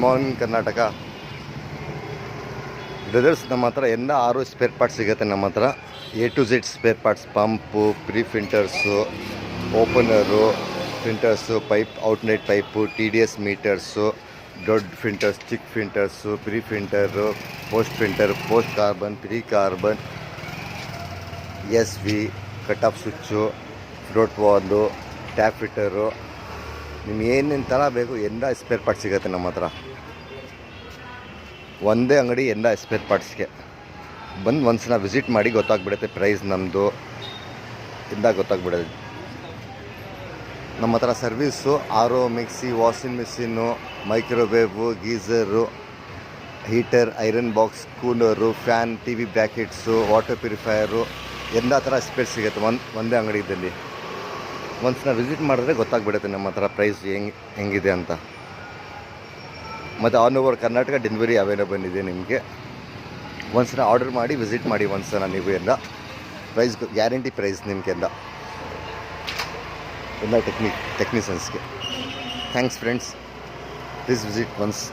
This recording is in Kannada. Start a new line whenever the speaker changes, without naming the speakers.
Morning Karnataka brothers. ನಮ್ಮ ಹತ್ರ ಎಲ್ಲ 6 ಸ್ಪೇರ್ ಪಾರ್ಟ್ಸ್ ಸಿಗುತ್ತೆ. ನಮ್ಮ ಹತ್ರ A to Z spare parts, pump, pre filters, opener, filters, pipe, outlet pipe, TDS meters, ದೊಡ್ಡ ಫಿಲ್ಟರ್ಸ್, ಚಿಕ್ಕ filters, pre filter, post filter, post carbon, pre carbon, SV, cut off switch, float valve, tap filter, ನಿಮ್ಗೆ ಏನೇನು ಥರ ಬೇಕು ಎಲ್ಲ ಸ್ಪೇರ್ ಪಾರ್ಟ್ಸ್ ಸಿಗುತ್ತೆ ನಮ್ಮ ಹತ್ರ. ಒಂದೇ ಅಂಗಡಿ ಎಲ್ಲ ಸ್ಪೇರ್ ಪಾರ್ಟ್ಸ್ಗೆ ಬಂದು ಒಂದ್ಸಲ ವಿಸಿಟ್ ಮಾಡಿ, ಗೊತ್ತಾಗ್ಬಿಡುತ್ತೆ ಪ್ರೈಸ್ ನಮ್ಮದು ಎಲ್ಲ ಗೊತ್ತಾಗ್ಬಿಡುತ್ತೆ. ನಮ್ಮ ಹತ್ರ service RO, mixie, washing machine, microwave, geyser, heater, iron box, cooler, fan, TV brackets, water purifier ಎಲ್ಲ ಥರ ಸ್ಪೇರ್ ಸಿಗುತ್ತೆ ಒಂದೇ ಅಂಗಡಿಯಲ್ಲಿ. ಒಂದ್ಸಲ ವಿಸಿಟ್ ಮಾಡಿದ್ರೆ ಗೊತ್ತಾಗ್ಬಿಡುತ್ತೆ ನಮ್ಮ ಹತ್ರ ಪ್ರೈಸ್ ಹೆಂಗಿದೆ ಅಂತ. ಮತ್ತು all over Karnataka delivery available ಇದೆ ನಿಮಗೆ. ಒಂದ್ಸಲ ಆರ್ಡರ್ ಮಾಡಿ ವಿಸಿಟ್ ಮಾಡಿ ಒಂದ್ಸಲ ನೀವು. ಎಲ್ಲ ಪ್ರೈಸ್ ಗ್ಯಾರಂಟಿ ಪ್ರೈಸ್ ನಿಮಗೆಲ್ಲ ಟೆಕ್ನಿಷಿಯನ್ಸ್ಗೆ. Thanks friends, please visit once.